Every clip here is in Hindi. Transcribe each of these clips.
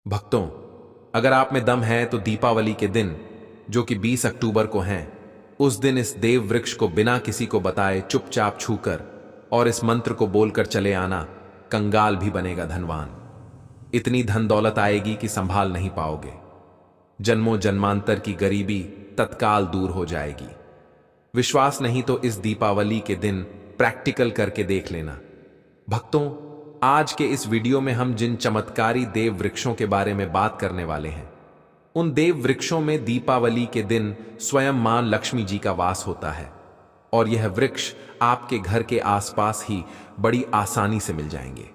भक्तों, अगर आप में दम है तो दीपावली के दिन, जो कि 20 अक्टूबर को हैं, उस दिन इस देव वृक्ष को बिना किसी को बताए चुपचाप छूकर और इस मंत्र को बोलकर चले आना, कंगाल भी बनेगा धनवान। इतनी धन दौलत आएगी कि संभाल नहीं पाओगे। जन्मों जन्मांतर की गरीबी तत्काल दूर हो जाएगी। विश्वास नहीं तो इस दीपावली के दिन प्रैक्टिकल करके देख लेना। भक्तों, आज के इस वीडियो में हम जिन चमत्कारी देव वृक्षों के बारे में बात करने वाले हैं, उन देव वृक्षों में दीपावली के दिन स्वयं मां लक्ष्मी जी का वास होता है और यह वृक्ष आपके घर के आसपास ही बड़ी आसानी से मिल जाएंगे।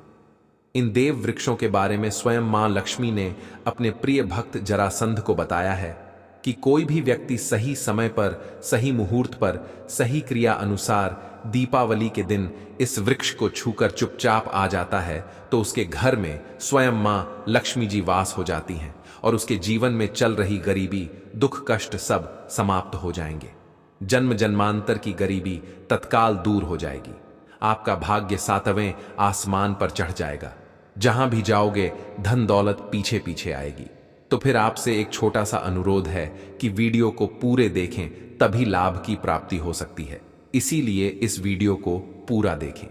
इन देव वृक्षों के बारे में स्वयं मां लक्ष्मी ने अपने प्रिय भक्त जरासंध को बताया है कि कोई भी व्यक्ति सही समय पर, सही मुहूर्त पर, सही क्रिया अनुसार दीपावली के दिन इस वृक्ष को छूकर चुपचाप आ जाता है तो उसके घर में स्वयं मां लक्ष्मी जी वास हो जाती हैं और उसके जीवन में चल रही गरीबी, दुख, कष्ट सब समाप्त हो जाएंगे। जन्म जन्मांतर की गरीबी तत्काल दूर हो जाएगी। आपका भाग्य 7वें आसमान पर चढ़ जाएगा। जहां भी जाओगे धन दौलत पीछे पीछे आएगी। तो फिर आपसे एक छोटा सा अनुरोध है कि वीडियो को पूरे देखें, तभी लाभ की प्राप्ति हो सकती है। इसीलिए इस वीडियो को पूरा देखें।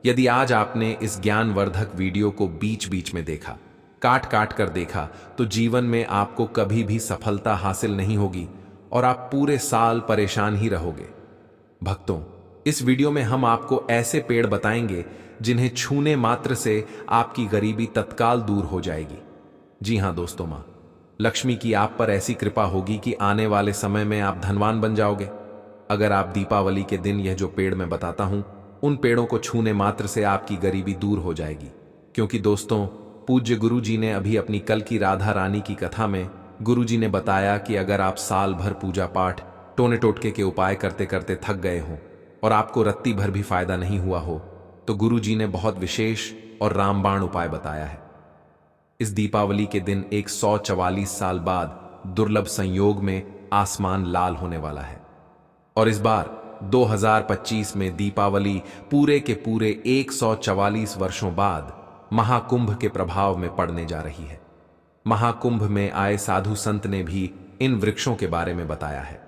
यदि आज आपने इस ज्ञानवर्धक वीडियो को बीच बीच में देखा, काट काट कर देखा, तो जीवन में आपको कभी भी सफलता हासिल नहीं होगी और आप पूरे साल परेशान ही रहोगे। भक्तों, इस वीडियो में हम आपको ऐसे पेड़ बताएंगे जिन्हें छूने मात्र से आपकी गरीबी तत्काल दूर हो जाएगी। जी हां दोस्तों, मां लक्ष्मी की आप पर ऐसी कृपा होगी कि आने वाले समय में आप धनवान बन जाओगे। अगर आप दीपावली के दिन यह जो पेड़ मैं बताता हूं, उन पेड़ों को छूने मात्र से आपकी गरीबी दूर हो जाएगी। क्योंकि दोस्तों, पूज्य गुरु जी ने अभी अपनी कल की राधा रानी की कथा में गुरु जी ने बताया कि अगर आप साल भर पूजा पाठ, टोने टोटके के उपाय करते करते थक गए हो और आपको रत्ती भर भी फायदा नहीं हुआ हो, तो गुरु जी ने बहुत विशेष और रामबाण उपाय बताया है। इस दीपावली के दिन 144 साल बाद दुर्लभ संयोग में आसमान लाल होने वाला है और इस बार 2025 में दीपावली पूरे के पूरे 144 वर्षों बाद महाकुंभ के प्रभाव में पड़ने जा रही है। महाकुंभ में आए साधु संत ने भी इन वृक्षों के बारे में बताया है।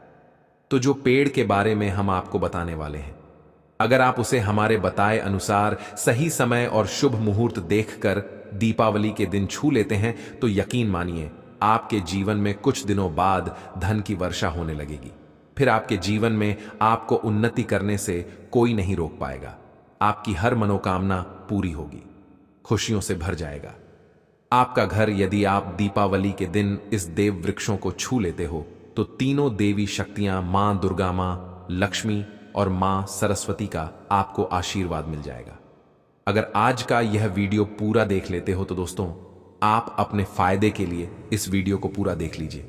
तो जो पेड़ के बारे में हम आपको बताने वाले हैं, अगर आप उसे हमारे बताए अनुसार सही समय और शुभ मुहूर्त देखकर दीपावली के दिन छू लेते हैं तो यकीन मानिए आपके जीवन में कुछ दिनों बाद धन की वर्षा होने लगेगी। फिर आपके जीवन में आपको उन्नति करने से कोई नहीं रोक पाएगा। आपकी हर मनोकामना पूरी होगी, खुशियों से भर जाएगा आपका घर। यदि आप दीपावली के दिन इस देव वृक्षों को छू लेते हो तो तीनों देवी शक्तियां, मां दुर्गा, मां लक्ष्मी और मां सरस्वती का आपको आशीर्वाद मिल जाएगा। अगर आज का यह वीडियो पूरा देख लेते हो तो दोस्तों, आप अपने फायदे के लिए इस वीडियो को पूरा देख लीजिए।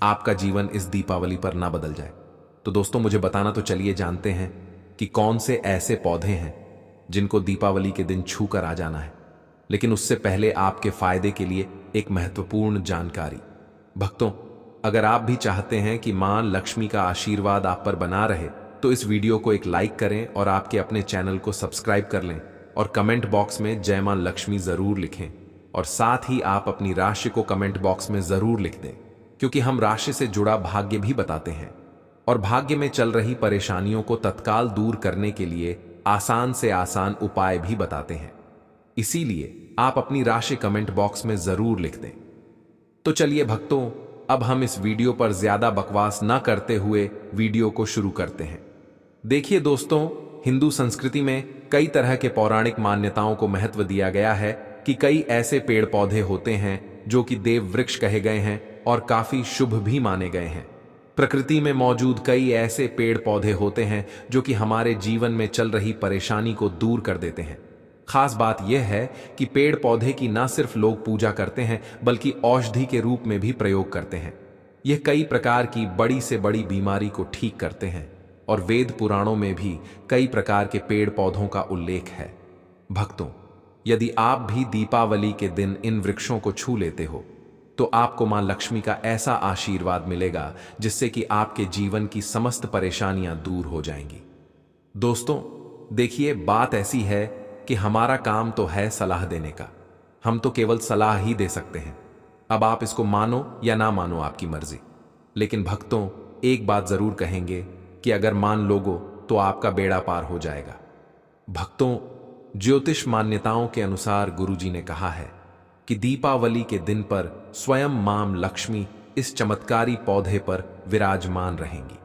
आपका जीवन इस दीपावली पर ना बदल जाए। तो दोस्तों, मुझे बताना तो चलिए जानते हैं कि कौन से ऐसे पौधे हैं जिनको दीपावली के दिन छू कर आ जाना है। लेकिन उससे पहले आपके फायदे के लिए एक महत्वपूर्ण जानकारी। भक्तों, अगर आप भी चाहते हैं कि मां लक्ष्मी का आशीर्वाद आप पर बना रहे तो इस वीडियो को एक लाइक करें और आपके अपने चैनल को सब्सक्राइब कर लें और कमेंट बॉक्स में जय मां लक्ष्मी जरूर लिखें। और साथ ही आप अपनी राशि को कमेंट बॉक्स में जरूर लिख दें, क्योंकि हम राशि से जुड़ा भाग्य भी बताते हैं और भाग्य में चल रही परेशानियों को तत्काल दूर करने के लिए आसान से आसान उपाय भी बताते हैं। इसीलिए आप अपनी राशि कमेंट बॉक्स में जरूर लिख दें। तो चलिए भक्तों, अब हम इस वीडियो पर ज्यादा बकवास ना करते हुए वीडियो को शुरू करते हैं। देखिए दोस्तों, हिंदू संस्कृति में कई तरह के पौराणिक मान्यताओं को महत्व दिया गया है कि कई ऐसे पेड़ पौधे होते हैं जो कि देव वृक्ष कहे गए हैं और काफी शुभ भी माने गए हैं। प्रकृति में मौजूद कई ऐसे पेड़ पौधे होते हैं जो कि हमारे जीवन में चल रही परेशानी को दूर कर देते हैं। खास बात यह है कि पेड़ पौधे की न सिर्फ लोग पूजा करते हैं बल्कि औषधि के रूप में भी प्रयोग करते हैं। यह कई प्रकार की बड़ी से बड़ी बीमारी को ठीक करते हैं और वेद पुराणों में भी कई प्रकार के पेड़ पौधों का उल्लेख है। भक्तों, यदि आप भी दीपावली के दिन इन वृक्षों को छू लेते हो तो आपको मां लक्ष्मी का ऐसा आशीर्वाद मिलेगा जिससे कि आपके जीवन की समस्त परेशानियां दूर हो जाएंगी। दोस्तों, देखिए, बात ऐसी है कि हमारा काम तो है सलाह देने का। हम तो केवल सलाह ही दे सकते हैं। अब आप इसको मानो या ना मानो, आपकी मर्जी। लेकिन भक्तों, एक बात जरूर कहेंगे कि अगर मान लोगो तो आपका बेड़ा पार हो जाएगा। भक्तों, ज्योतिष मान्यताओं के अनुसार गुरुजी ने कहा है कि दीपावली के दिन पर स्वयं मां लक्ष्मी इस चमत्कारी पौधे पर विराजमान रहेंगी,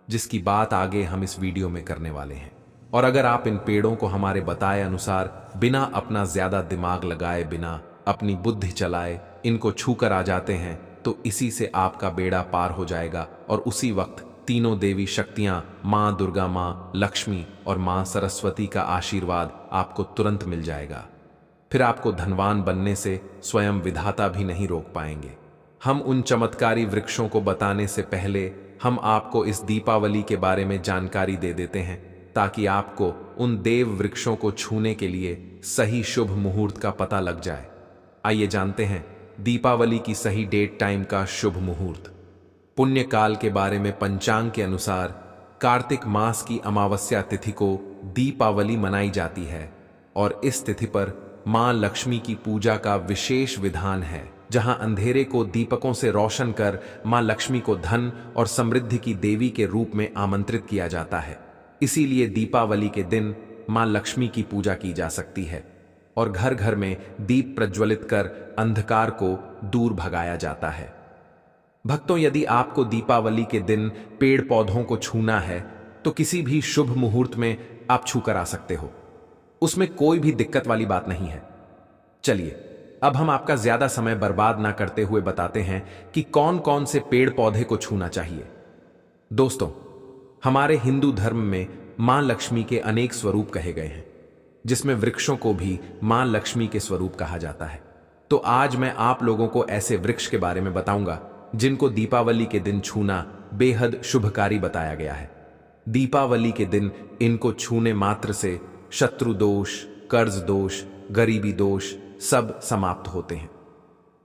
जिसकी बात आगे हम इस वीडियो में करने वाले हैं। और अगर आप इन पेड़ों को हमारे बताए अनुसार बिना अपना ज्यादा दिमाग लगाए, बिना अपनी बुद्धि चलाए इनको छूकर आ जाते हैं, तो इसी से आपका बेड़ा पार हो जाएगा। और उसी वक्त तीनों देवी शक्तियां, मां दुर्गा, मां लक्ष्मी और मां सरस्वती का आशीर्वाद आपको तुरंत मिल जाएगा। फिर आपको धनवान बनने से स्वयं विधाता भी नहीं रोक पाएंगे। हम उन चमत्कारी वृक्षों को बताने से पहले हम आपको इस दीपावली के बारे में जानकारी दे देते हैं, ताकि आपको उन देव वृक्षों को छूने के लिए सही शुभ मुहूर्त का पता लग जाए। आइए जानते हैं दीपावली की सही डेट टाइम का शुभ मुहूर्त। पुण्य काल के बारे में पंचांग के अनुसार कार्तिक मास की अमावस्या तिथि को दीपावली मनाई जाती है, और इस तिथि पर मां लक्ष्मी की पूजा का विशेष विधान है, जहां अंधेरे को दीपकों से रोशन कर मां लक्ष्मी को धन और समृद्धि की देवी के रूप में आमंत्रित किया जाता है। इसीलिए दीपावली के दिन मां लक्ष्मी की पूजा की जा सकती है और घर घर में दीप प्रज्वलित कर अंधकार को दूर भगाया जाता है। भक्तों, यदि आपको दीपावली के दिन पेड़ पौधों को छूना है तो किसी भी शुभ मुहूर्त में आप छू कर आ सकते हो, उसमें कोई भी दिक्कत वाली बात नहीं है। चलिए अब हम आपका ज्यादा समय बर्बाद ना करते हुए बताते हैं कि कौन कौन से पेड़ पौधे को छूना चाहिए। दोस्तों, हमारे हिंदू धर्म में मां लक्ष्मी के अनेक स्वरूप कहे गए हैं, जिसमें वृक्षों को भी मां लक्ष्मी के स्वरूप कहा जाता है। तो आज मैं आप लोगों को ऐसे वृक्ष के बारे में बताऊंगा जिनको दीपावली के दिन छूना बेहद शुभकारी बताया गया है। दीपावली के दिन इनको छूने मात्र से शत्रु दोष, कर्ज दोष, गरीबी दोष सब समाप्त होते हैं।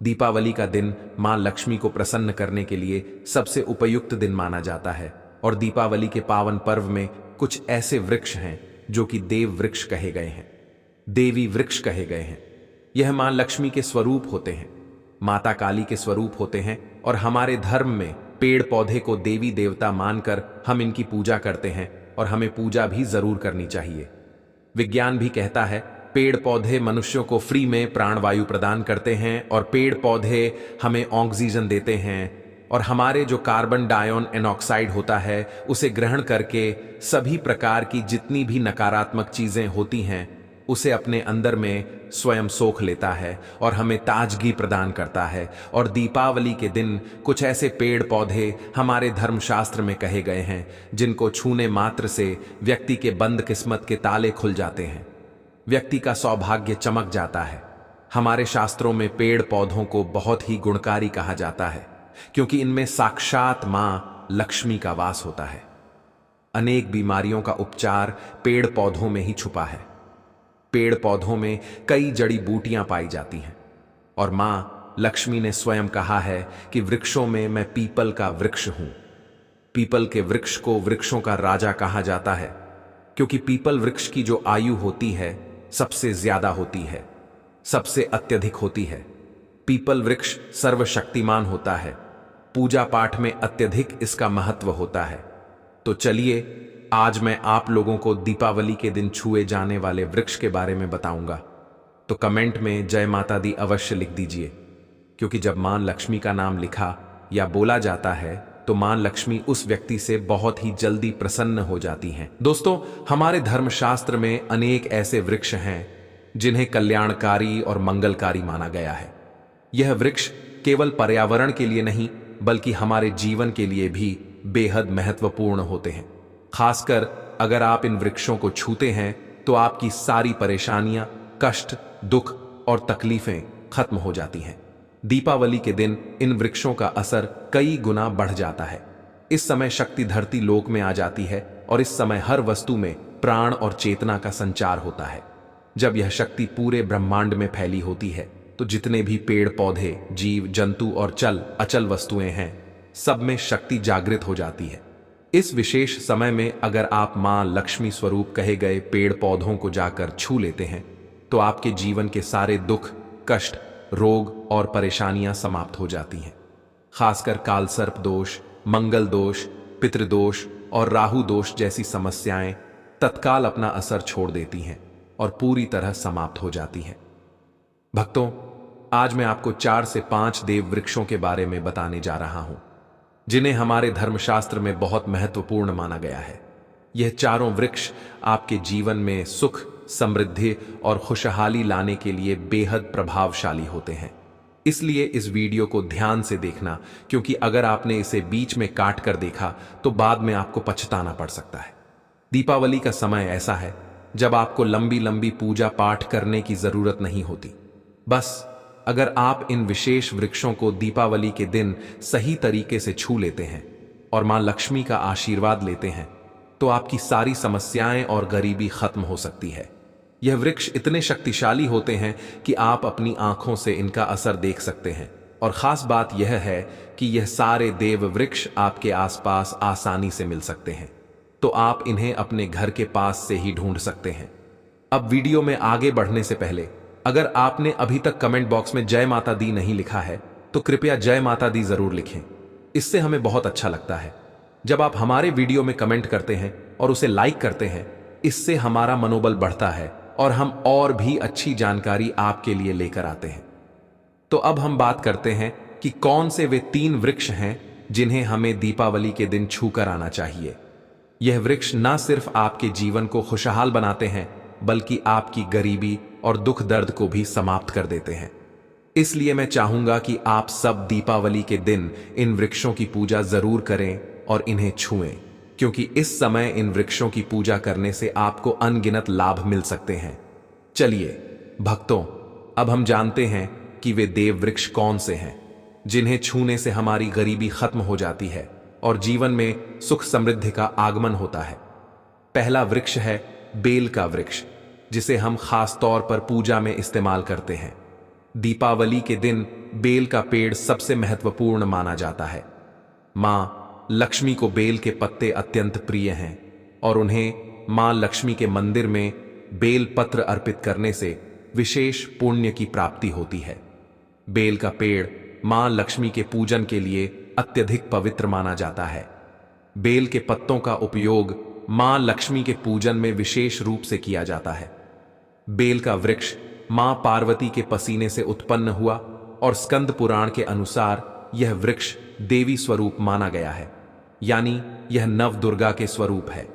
दीपावली का दिन मां लक्ष्मी को प्रसन्न करने के लिए सबसे उपयुक्त दिन माना जाता है, और दीपावली के पावन पर्व में कुछ ऐसे वृक्ष हैं जो कि देव वृक्ष कहे गए हैं, देवी वृक्ष कहे गए हैं। यह मां लक्ष्मी के स्वरूप होते हैं, माता काली के स्वरूप होते हैं, और हमारे धर्म में पेड़ पौधे को देवी देवता मानकर हम इनकी पूजा करते हैं, और हमें पूजा भी जरूर करनी चाहिए। विज्ञान भी कहता है पेड़ पौधे मनुष्यों को फ्री में प्राणवायु प्रदान करते हैं, और पेड़ पौधे हमें ऑक्सीजन देते हैं, और हमारे जो कार्बन डाइऑन एनॉक्साइड होता है उसे ग्रहण करके सभी प्रकार की जितनी भी नकारात्मक चीजें होती हैं उसे अपने अंदर में स्वयं सोख लेता है और हमें ताजगी प्रदान करता है। और दीपावली के दिन कुछ ऐसे पेड़ पौधे हमारे धर्मशास्त्र में कहे गए हैं जिनको छूने मात्र से व्यक्ति के बंद किस्मत के ताले खुल जाते हैं, व्यक्ति का सौभाग्य चमक जाता है। हमारे शास्त्रों में पेड़ पौधों को बहुत ही गुणकारी कहा जाता है, क्योंकि इनमें साक्षात मां लक्ष्मी का वास होता है। अनेक बीमारियों का उपचार पेड़ पौधों में ही छुपा है। पेड़ पौधों में कई जड़ी बूटियां पाई जाती हैं, और मां लक्ष्मी ने स्वयं कहा है कि वृक्षों में मैं पीपल का वृक्ष हूं। पीपल के वृक्ष को वृक्षों का राजा कहा जाता है, क्योंकि पीपल वृक्ष की जो आयु होती है सबसे ज्यादा होती है, सबसे अत्यधिक होती है। पीपल वृक्ष सर्वशक्तिमान होता है, पूजा पाठ में अत्यधिक इसका महत्व होता है। तो चलिए आज मैं आप लोगों को दीपावली के दिन छुए जाने वाले वृक्ष के बारे में बताऊंगा। तो कमेंट में जय माता दी अवश्य लिख दीजिए, क्योंकि जब मां लक्ष्मी का नाम लिखा या बोला जाता है तो मां लक्ष्मी उस व्यक्ति से बहुत ही जल्दी प्रसन्न हो जाती हैं। दोस्तों, हमारे धर्मशास्त्र में अनेक ऐसे वृक्ष हैं जिन्हें कल्याणकारी और मंगलकारी माना गया है। यह वृक्ष केवल पर्यावरण के लिए नहीं बल्कि हमारे जीवन के लिए भी बेहद महत्वपूर्ण होते हैं। खासकर अगर आप इन वृक्षों को छूते हैं तो आपकी सारी परेशानियां, कष्ट, दुख और तकलीफें खत्म हो जाती हैं। दीपावली के दिन इन वृक्षों का असर कई गुना बढ़ जाता है। इस समय शक्ति धरती लोक में आ जाती है, और इस समय हर वस्तु में प्राण और चेतना का संचार होता है। जब यह शक्ति पूरे ब्रह्मांड में फैली होती है तो जितने भी पेड़ पौधे, जीव जंतु और चल अचल वस्तुएं हैं, सब में शक्ति जागृत हो जाती है। इस विशेष समय में अगर आप मां लक्ष्मी स्वरूप कहे गए पेड़ पौधों को जाकर छू लेते हैं तो आपके जीवन के सारे दुख, कष्ट रोग और परेशानियां समाप्त हो जाती हैं। खासकर कालसर्प दोष, मंगल दोष, पितृदोष और राहु दोष जैसी समस्याएं तत्काल अपना असर छोड़ देती हैं और पूरी तरह समाप्त हो जाती हैं। भक्तों, आज मैं आपको 4 से 5 देव वृक्षों के बारे में बताने जा रहा हूं, जिन्हें हमारे धर्मशास्त्र में बहुत महत्वपूर्ण माना गया है। यह चारों वृक्ष आपके जीवन में सुख, समृद्धि और खुशहाली लाने के लिए बेहद प्रभावशाली होते हैं। इसलिए इस वीडियो को ध्यान से देखना, क्योंकि अगर आपने इसे बीच में काट कर देखा तो बाद में आपको पछताना पड़ सकता है। दीपावली का समय ऐसा है जब आपको लंबी लंबी पूजा पाठ करने की जरूरत नहीं होती। बस अगर आप इन विशेष वृक्षों को दीपावली के दिन सही तरीके से छू लेते हैं और मां लक्ष्मी का आशीर्वाद लेते हैं तो आपकी सारी समस्याएं और गरीबी खत्म हो सकती है। यह वृक्ष इतने शक्तिशाली होते हैं कि आप अपनी आंखों से इनका असर देख सकते हैं, और खास बात यह है कि यह सारे देव वृक्ष आपके आसपास आसानी से मिल सकते हैं, तो आप इन्हें अपने घर के पास से ही ढूंढ सकते हैं। अब वीडियो में आगे बढ़ने से पहले अगर आपने अभी तक कमेंट बॉक्स में जय माता दी नहीं लिखा है तो कृपया जय माता दी जरूर लिखें। इससे हमें बहुत अच्छा लगता है। जब आप हमारे वीडियो में कमेंट करते हैं और उसे लाइक करते हैं, इससे हमारा मनोबल बढ़ता है और हम और भी अच्छी जानकारी आपके लिए लेकर आते हैं। तो अब हम बात करते हैं कि कौन से वे 3 वृक्ष हैं जिन्हें हमें दीपावली के दिन छू कर आना चाहिए। यह वृक्ष न सिर्फ आपके जीवन को खुशहाल बनाते हैं, बल्कि आपकी गरीबी और दुख दर्द को भी समाप्त कर देते हैं। इसलिए मैं चाहूंगा कि आप सब दीपावली के दिन इन वृक्षों की पूजा जरूर करें और इन्हें छुएं, क्योंकि इस समय इन वृक्षों की पूजा करने से आपको अनगिनत लाभ मिल सकते हैं। चलिए भक्तों, अब हम जानते हैं कि वे देव वृक्ष कौन से हैं जिन्हें छूने से हमारी गरीबी खत्म हो जाती है और जीवन में सुख समृद्धि का आगमन होता है। पहला वृक्ष है बेल का वृक्ष, जिसे हम खास तौर पर पूजा में इस्तेमाल करते हैं। दीपावली के दिन बेल का पेड़ सबसे महत्वपूर्ण माना जाता है। मां लक्ष्मी को बेल के पत्ते अत्यंत प्रिय हैं और उन्हें मां लक्ष्मी के मंदिर में बेल पत्र अर्पित करने से विशेष पुण्य की प्राप्ति होती है। बेल का पेड़ मां लक्ष्मी के पूजन के लिए अत्यधिक पवित्र माना जाता है। बेल के पत्तों का उपयोग मां लक्ष्मी के पूजन में विशेष रूप से किया जाता है। बेल का वृक्ष मां पार्वती के पसीने से उत्पन्न हुआ और स्कंद पुराण के अनुसार यह वृक्ष देवी स्वरूप माना गया है, यानी यह नव दुर्गा के स्वरूप है।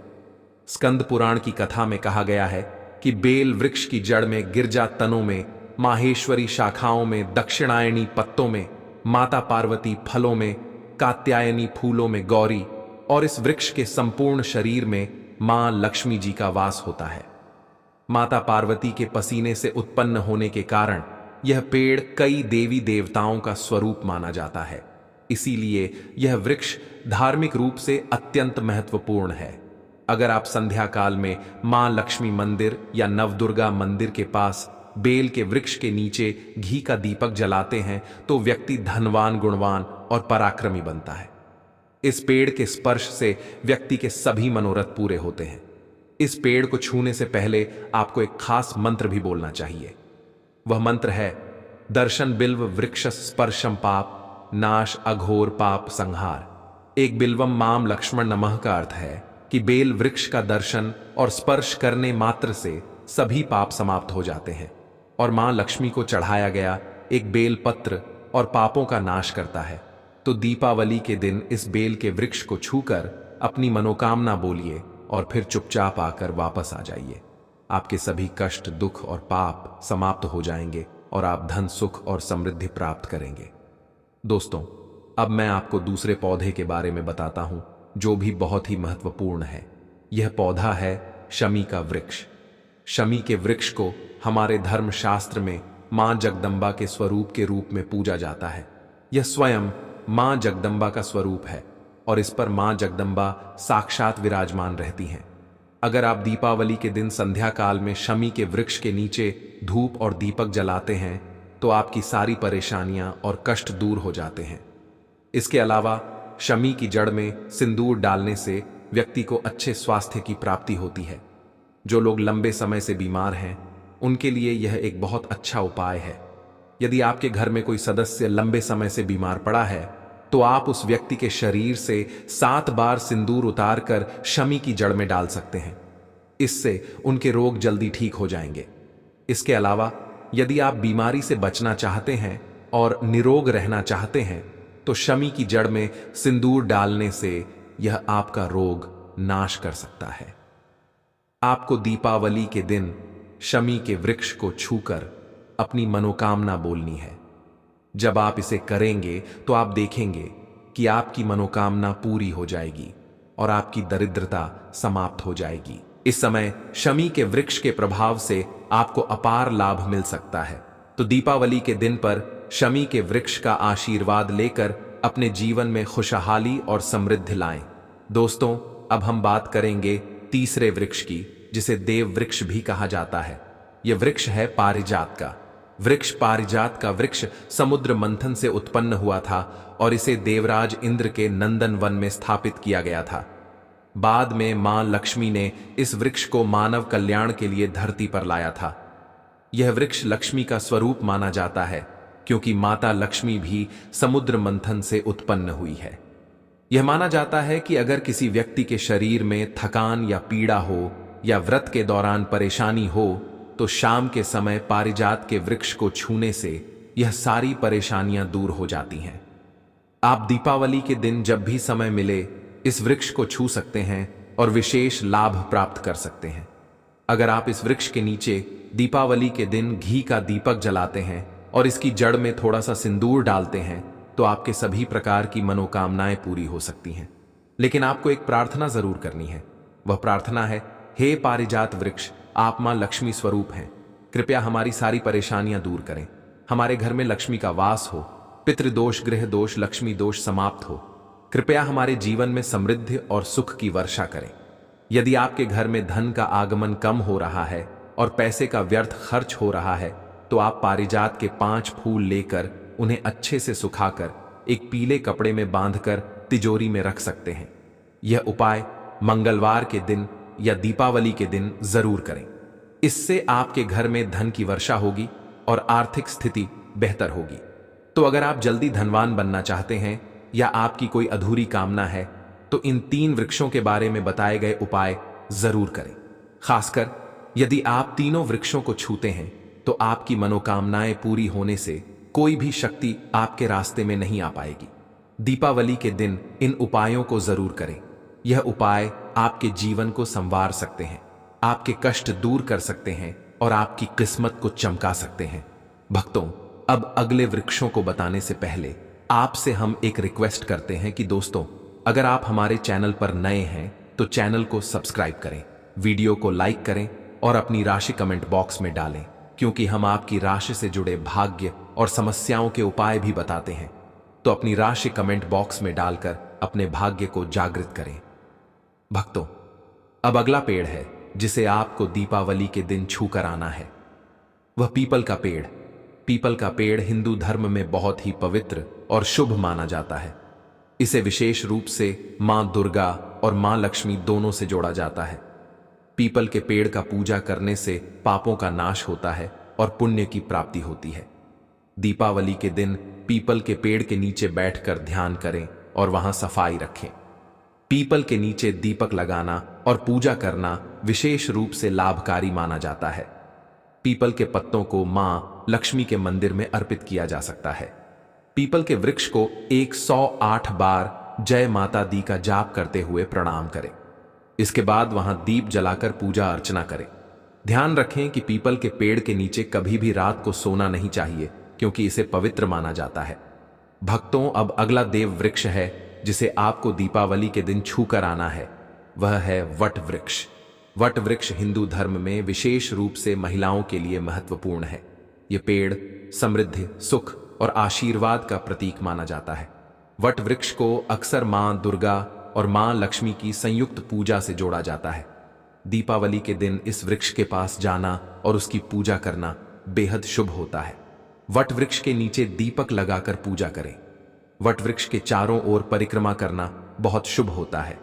स्कंद पुराण की कथा में कहा गया है कि बेल वृक्ष की जड़ में, गिरजा तनों में, माहेश्वरी शाखाओं में, दक्षिणायनी पत्तों में, माता पार्वती फलों में, कात्यायनी फूलों में गौरी, और इस वृक्ष के संपूर्ण शरीर में मां लक्ष्मी जी का वास होता है। माता पार्वती के पसीने से उत्पन्न होने के कारण यह पेड़ कई देवी देवताओं का स्वरूप माना जाता है। इसीलिए यह वृक्ष धार्मिक रूप से अत्यंत महत्वपूर्ण है। अगर आप संध्या काल में मां लक्ष्मी मंदिर या नवदुर्गा मंदिर के पास बेल के वृक्ष के नीचे घी का दीपक जलाते हैं तो व्यक्ति धनवान, गुणवान और पराक्रमी बनता है। इस पेड़ के स्पर्श से व्यक्ति के सभी मनोरथ पूरे होते हैं। इस पेड़ को छूने से पहले आपको एक खास मंत्र भी बोलना चाहिए। वह मंत्र है दर्शन बिल्व वृक्ष स्पर्शम पाप नाश अघोर पाप संहार। एक बिल्वम माम लक्ष्मण नमः का अर्थ है कि बेल वृक्ष का दर्शन और स्पर्श करने मात्र से सभी पाप समाप्त हो जाते हैं और मां लक्ष्मी को चढ़ाया गया एक बेल पत्र और पापों का नाश करता है। तो दीपावली के दिन इस बेल के वृक्ष को छूकर अपनी मनोकामना बोलिए और फिर चुपचाप आकर वापस आ जाइए। आपके सभी कष्ट, दुख और पाप समाप्त हो जाएंगे और आप धन, सुख और समृद्धि प्राप्त करेंगे। दोस्तों, अब मैं आपको दूसरे पौधे के बारे में बताता हूं जो भी बहुत ही महत्वपूर्ण है। यह पौधा है शमी का वृक्ष। शमी के वृक्ष को हमारे धर्मशास्त्र में मां जगदम्बा के स्वरूप के रूप में पूजा जाता है। यह स्वयं मां जगदम्बा का स्वरूप है और इस पर मां जगदम्बा साक्षात विराजमान रहती हैं। अगर आप दीपावली के दिन संध्या काल में शमी के वृक्ष के नीचे धूप और दीपक जलाते हैं तो आपकी सारी परेशानियां और कष्ट दूर हो जाते हैं। इसके अलावा शमी की जड़ में सिंदूर डालने से व्यक्ति को अच्छे स्वास्थ्य की प्राप्ति होती है। जो लोग लंबे समय से बीमार हैं उनके लिए यह एक बहुत अच्छा उपाय है। यदि आपके घर में कोई सदस्य लंबे समय से बीमार पड़ा है तो आप उस व्यक्ति के शरीर से 7 बार सिंदूर उतारकर शमी की जड़ में डाल सकते हैं। इससे उनके रोग जल्दी ठीक हो जाएंगे। इसके अलावा यदि आप बीमारी से बचना चाहते हैं और निरोग रहना चाहते हैं तो शमी की जड़ में सिंदूर डालने से यह आपका रोग नाश कर सकता है। आपको दीपावली के दिन शमी के वृक्ष को छूकर अपनी मनोकामना बोलनी है। जब आप इसे करेंगे तो आप देखेंगे कि आपकी मनोकामना पूरी हो जाएगी और आपकी दरिद्रता समाप्त हो जाएगी। इस समय शमी के वृक्ष के प्रभाव से आपको अपार लाभ मिल सकता है। तो दीपावली के दिन पर शमी के वृक्ष का आशीर्वाद लेकर अपने जीवन में खुशहाली और समृद्धि लाएं। दोस्तों, अब हम बात करेंगे तीसरे वृक्ष की, जिसे देव वृक्ष भी कहा जाता है। यह वृक्ष है पारिजात का वृक्ष। पारिजात का वृक्ष समुद्र मंथन से उत्पन्न हुआ था और इसे देवराज इंद्र के नंदन वन में स्थापित किया गया था। बाद में मां लक्ष्मी ने इस वृक्ष को मानव कल्याण के लिए धरती पर लाया था। यह वृक्ष लक्ष्मी का स्वरूप माना जाता है क्योंकि माता लक्ष्मी भी समुद्र मंथन से उत्पन्न हुई है। यह माना जाता है कि अगर किसी व्यक्ति के शरीर में थकान या पीड़ा हो या व्रत के दौरान परेशानी हो तो शाम के समय पारिजात के वृक्ष को छूने से यह सारी परेशानियां दूर हो जाती हैं। आप दीपावली के दिन जब भी समय मिले इस वृक्ष को छू सकते हैं और विशेष लाभ प्राप्त कर सकते हैं। अगर आप इस वृक्ष के नीचे दीपावली के दिन घी का दीपक जलाते हैं और इसकी जड़ में थोड़ा सा सिंदूर डालते हैं तो आपके सभी प्रकार की मनोकामनाएं पूरी हो सकती हैं। लेकिन आपको एक प्रार्थना जरूर करनी है। वह प्रार्थना है, हे पारिजात वृक्ष, आप मां लक्ष्मी स्वरूप हैं, कृपया हमारी सारी परेशानियां दूर करें। हमारे घर में लक्ष्मी का वास हो, पितृदोष, गृह दोष, लक्ष्मी दोष समाप्त हो। कृपया हमारे जीवन में समृद्धि और सुख की वर्षा करें। यदि आपके घर में धन का आगमन कम हो रहा है और पैसे का व्यर्थ खर्च हो रहा है तो आप पारिजात के 5 फूल लेकर उन्हें अच्छे से सुखाकर एक पीले कपड़े में बांधकर तिजोरी में रख सकते हैं। यह उपाय मंगलवार के दिन या दीपावली के दिन जरूर करें। इससे आपके घर में धन की वर्षा होगी और आर्थिक स्थिति बेहतर होगी। तो अगर आप जल्दी धनवान बनना चाहते हैं या आपकी कोई अधूरी कामना है तो इन 3 वृक्षों के बारे में बताए गए उपाय जरूर करें। खासकर यदि आप तीनों वृक्षों को छूते हैं तो आपकी मनोकामनाएं पूरी होने से कोई भी शक्ति आपके रास्ते में नहीं आ पाएगी। दीपावली के दिन इन उपायों को जरूर करें। यह उपाय आपके जीवन को संवार सकते हैं, आपके कष्ट दूर कर सकते हैं और आपकी किस्मत को चमका सकते हैं। भक्तों, अब अगले वृक्षों को बताने से पहले आपसे हम एक रिक्वेस्ट करते हैं कि दोस्तों, अगर आप हमारे चैनल पर नए हैं तो चैनल को सब्सक्राइब करें, वीडियो को लाइक करें और अपनी राशि कमेंट बॉक्स में डालें, क्योंकि हम आपकी राशि से जुड़े भाग्य और समस्याओं के उपाय भी बताते हैं। तो अपनी राशि कमेंट बॉक्स में डालकर अपने भाग्य को जागृत करें। भक्तों, अब अगला पेड़ है जिसे आपको दीपावली के दिन छू कर आना है। वह पीपल का पेड़। पीपल का पेड़ हिंदू धर्म में बहुत ही पवित्र और शुभ माना जाता है। इसे विशेष रूप से मां दुर्गा और मां लक्ष्मी दोनों से जोड़ा जाता है। पीपल के पेड़ का पूजा करने से पापों का नाश होता है और पुण्य की प्राप्ति होती है। दीपावली के दिन पीपल के पेड़ के नीचे बैठकर ध्यान करें और वहां सफाई रखें। पीपल के नीचे दीपक लगाना और पूजा करना विशेष रूप से लाभकारी माना जाता है। पीपल के पत्तों को मां लक्ष्मी के मंदिर में अर्पित किया जा सकता है। पीपल के वृक्ष को 108 बार जय माता दी का जाप करते हुए प्रणाम करें। इसके बाद वहां दीप जलाकर पूजा अर्चना करें। ध्यान रखें कि पीपल के पेड़ के नीचे कभी भी रात को सोना नहीं चाहिए, क्योंकि इसे पवित्र माना जाता है। भक्तों, अब अगला देव वृक्ष है जिसे आपको दीपावली के दिन छू कर आना है। वह है वट वृक्ष। वट वृक्ष हिंदू धर्म में विशेष रूप से महिलाओं के लिए महत्वपूर्ण है। यह पेड़ समृद्धि, सुख और आशीर्वाद का प्रतीक माना जाता है। वट वृक्ष को अक्सर मां दुर्गा और मां लक्ष्मी की संयुक्त पूजा से जोड़ा जाता है। दीपावली के दिन इस वृक्ष के पास जाना और उसकी पूजा करना बेहद शुभ होता है। वट वृक्ष के नीचे दीपक लगाकर पूजा करें। वट वृक्ष के चारों ओर परिक्रमा करना बहुत शुभ होता है।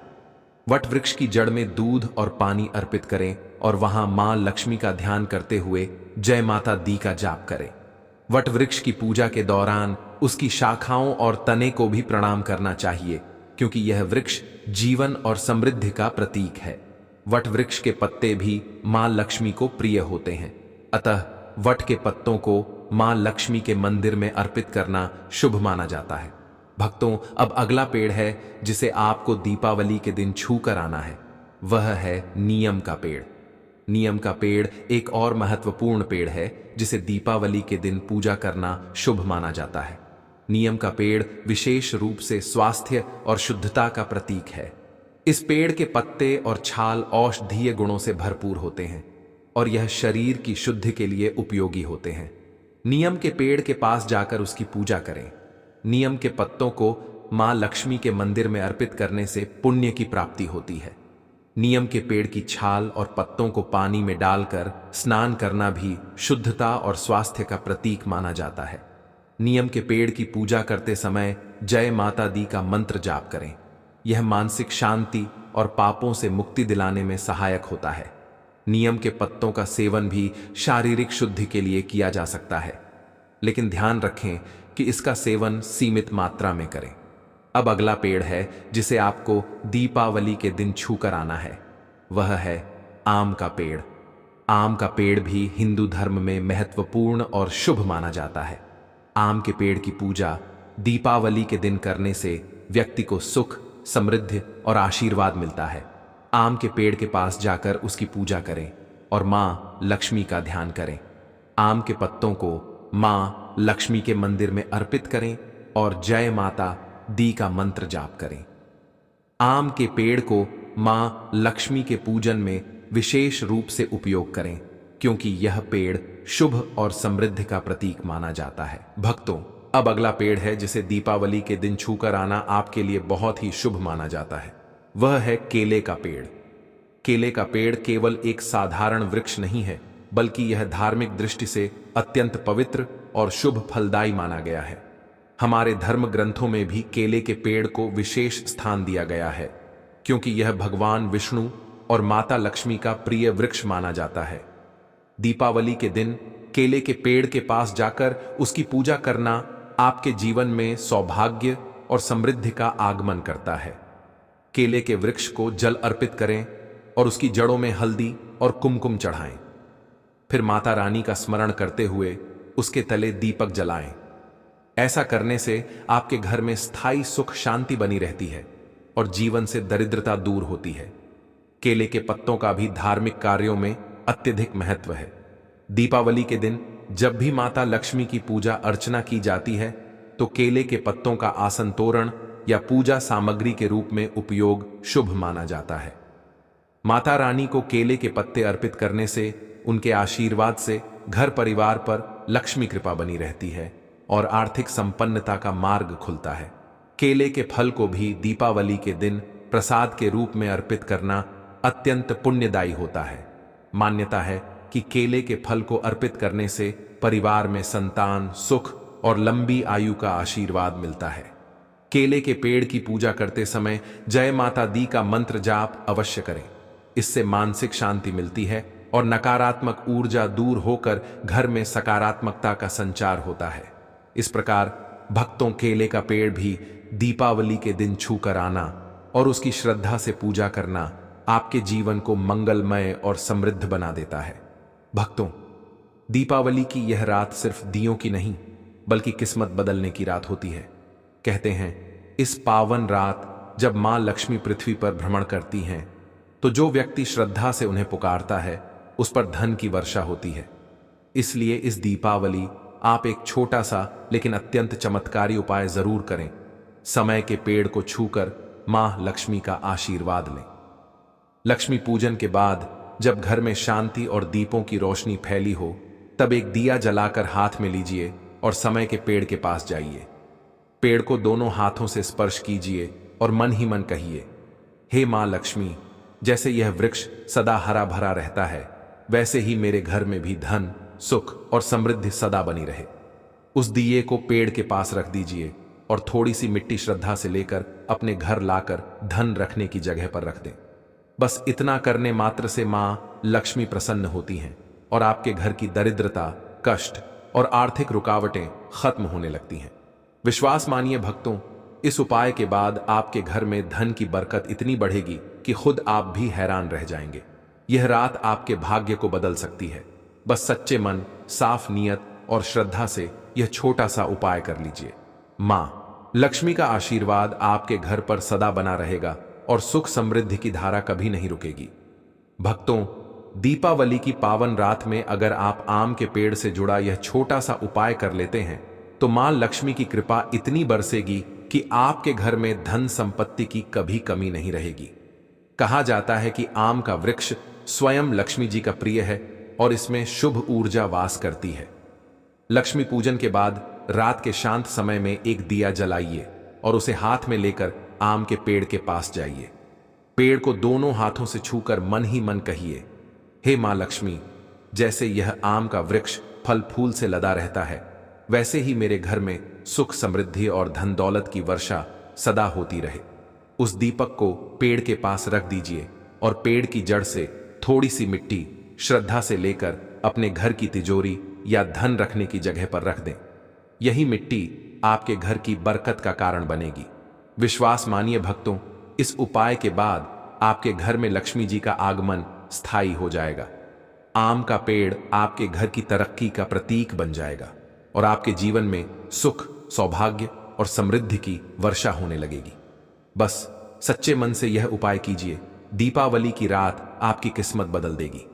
वट वृक्ष की जड़ में दूध और पानी अर्पित करें और वहां मां लक्ष्मी का ध्यान करते हुए जय माता दी का जाप करें। वट वृक्ष की पूजा के दौरान उसकी शाखाओं और तने को भी प्रणाम करना चाहिए, क्योंकि यह वृक्ष जीवन और समृद्धि का प्रतीक है। वट वृक्ष के पत्ते भी मां लक्ष्मी को प्रिय होते हैं, अतः वट के पत्तों को मां लक्ष्मी के मंदिर में अर्पित करना शुभ माना जाता है। भक्तों, अब अगला पेड़ है जिसे आपको दीपावली के दिन छू कर आना है, वह है नीम का पेड़। नीम का पेड़ एक और महत्वपूर्ण पेड़ है जिसे दीपावली के दिन पूजा करना शुभ माना जाता है। नीम का पेड़ विशेष रूप से स्वास्थ्य और शुद्धता का प्रतीक है। इस पेड़ के पत्ते और छाल औषधीय गुणों से भरपूर होते हैं और यह शरीर की शुद्धि के लिए उपयोगी होते हैं। नीम के पेड़ के पास जाकर उसकी पूजा करें। नीम के पत्तों को मां लक्ष्मी के मंदिर में अर्पित करने से पुण्य की प्राप्ति होती है। नीम के पेड़ की छाल और पत्तों को पानी में डालकर स्नान करना भी शुद्धता और स्वास्थ्य का प्रतीक माना जाता है। नीम के पेड़ की पूजा करते समय जय माता दी का मंत्र जाप करें। यह मानसिक शांति और पापों से मुक्ति दिलाने में सहायक होता है। नीम के पत्तों का सेवन भी शारीरिक शुद्धि के लिए किया जा सकता है, लेकिन ध्यान रखें कि इसका सेवन सीमित मात्रा में करें। अब अगला पेड़ है जिसे आपको दीपावली के दिन छू कर आना है, वह है आम का पेड़। आम का पेड़ भी हिंदू धर्म में महत्वपूर्ण और शुभ माना जाता है। आम के पेड़ की पूजा दीपावली के दिन करने से व्यक्ति को सुख, समृद्धि और आशीर्वाद मिलता है। आम के पेड़ के पास जाकर उसकी पूजा करें और मां लक्ष्मी का ध्यान करें। आम के पत्तों को मां लक्ष्मी के मंदिर में अर्पित करें और जय माता दी का मंत्र जाप करें। आम के पेड़ को मां लक्ष्मी के पूजन में विशेष रूप से उपयोग करें, क्योंकि यह पेड़ शुभ और समृद्धि का प्रतीक माना जाता है। भक्तों, अब अगला पेड़ है जिसे दीपावली के दिन छूकर आना आपके लिए बहुत ही शुभ माना जाता है, वह है केले का पेड़। केले का पेड़ केवल एक साधारण वृक्ष नहीं है, बल्कि यह धार्मिक दृष्टि से अत्यंत पवित्र और शुभ फलदायी माना गया है। हमारे धर्म ग्रंथों में भी केले के पेड़ को विशेष स्थान दिया गया है, क्योंकि यह भगवान विष्णु और माता लक्ष्मी का प्रिय वृक्ष माना जाता है। दीपावली के दिन केले के पेड़ के पास जाकर उसकी पूजा करना आपके जीवन में सौभाग्य और समृद्धि का आगमन करता है। केले के वृक्ष को जल अर्पित करें और उसकी जड़ों में हल्दी और कुमकुम चढ़ाएं। फिर माता रानी का स्मरण करते हुए उसके तले दीपक जलाएं। ऐसा करने से आपके घर में स्थायी सुख शांति बनी रहती है और जीवन से दरिद्रता दूर होती है। केले के पत्तों का भी धार्मिक कार्यों में अत्यधिक महत्व है। दीपावली के दिन जब भी माता लक्ष्मी की पूजा अर्चना की जाती है, तो केले के पत्तों का आसन तोरण या पूजा सामग्री के रूप में उपयोग शुभ माना जाता है। माता रानी को केले के पत्ते अर्पित करने से, उनके आशीर्वाद से घर परिवार पर लक्ष्मी कृपा बनी रहती है और आर्थिक संपन्नता का मार्ग खुलता है। केले के फल को भी दीपावली के दिन प्रसाद के रूप में अर्पित करना अत्यंत पुण्यदायी होता है। मान्यता है कि केले के फल को अर्पित करने से परिवार में संतान, सुख और लंबी आयु का आशीर्वाद मिलता है। केले के पेड़ की पूजा करते समय जय माता दी का मंत्र जाप अवश्य करें। इससे मानसिक शांति मिलती है और नकारात्मक ऊर्जा दूर होकर घर में सकारात्मकता का संचार होता है। इस प्रकार भक्तों, केले का पेड़ भी दीपावली के दिन छूकर आना और उसकी श्रद्धा से पूजा करना आपके जीवन को मंगलमय और समृद्ध बना देता है। भक्तों, दीपावली की यह रात सिर्फ दियों की नहीं, बल्कि किस्मत बदलने की रात होती है। कहते हैं, इस पावन रात जब मां लक्ष्मी पृथ्वी पर भ्रमण करती हैं, तो जो व्यक्ति श्रद्धा से उन्हें पुकारता है, उस पर धन की वर्षा होती है। इसलिए इस दीपावली आप एक छोटा सा लेकिन अत्यंत चमत्कारी उपाय जरूर करें। समय के पेड़ को छूकर मां लक्ष्मी का आशीर्वाद लें। लक्ष्मी पूजन के बाद जब घर में शांति और दीपों की रोशनी फैली हो, तब एक दिया जलाकर हाथ में लीजिए और समय के पेड़ के पास जाइए। पेड़ को दोनों हाथों से स्पर्श कीजिए और मन ही मन कहिए, हे मां लक्ष्मी, जैसे यह वृक्ष सदा हरा भरा रहता है, वैसे ही मेरे घर में भी धन, सुख और समृद्धि सदा बनी रहे। उस दिए को पेड़ के पास रख दीजिए और थोड़ी सी मिट्टी श्रद्धा से लेकर अपने घर लाकर धन रखने की जगह पर रख दें। बस इतना करने मात्र से मां लक्ष्मी प्रसन्न होती हैं और आपके घर की दरिद्रता, कष्ट और आर्थिक रुकावटें खत्म होने लगती हैं। विश्वास मानिए भक्तों, इस उपाय के बाद आपके घर में धन की बरकत इतनी बढ़ेगी कि खुद आप भी हैरान रह जाएंगे। यह रात आपके भाग्य को बदल सकती है। बस सच्चे मन, साफ नीयत और श्रद्धा से यह छोटा सा उपाय कर लीजिए। मां लक्ष्मी का आशीर्वाद आपके घर पर सदा बना रहेगा और सुख समृद्धि की धारा कभी नहीं रुकेगी। भक्तों, दीपावली की पावन रात में अगर आप आम के पेड़ से जुड़ा यह छोटा सा उपाय कर लेते हैं तो मां लक्ष्मी की कृपा इतनी बरसेगी कि आपके घर में धन संपत्ति की कभी कमी नहीं रहेगी। कहा जाता है कि आम का वृक्ष स्वयं लक्ष्मी जी का प्रिय है और इसमें शुभ ऊर्जा वास करती है। लक्ष्मी पूजन के बाद रात के शांत समय में एक दिया जलाइए और उसे हाथ में लेकर आम के पेड़ के पास जाइए। पेड़ को दोनों हाथों से छूकर मन ही मन कहिए, हे मां लक्ष्मी, जैसे यह आम का वृक्ष फल फूल से लदा रहता है, वैसे ही मेरे घर में सुख समृद्धि और धन दौलत की वर्षा सदा होती रहे। उस दीपक को पेड़ के पास रख दीजिए और पेड़ की जड़ से थोड़ी सी मिट्टी श्रद्धा से लेकर अपने घर की तिजोरी या धन रखने की जगह पर रख दें। यही मिट्टी आपके घर की बरकत का कारण बनेगी। विश्वास मानिए भक्तों, इस उपाय के बाद आपके घर में लक्ष्मी जी का आगमन स्थायी हो जाएगा। आम का पेड़ आपके घर की तरक्की का प्रतीक बन जाएगा और आपके जीवन में सुख, सौभाग्य और समृद्धि की वर्षा होने लगेगी। बस सच्चे मन से यह उपाय कीजिए, दीपावली की रात आपकी किस्मत बदल देगी।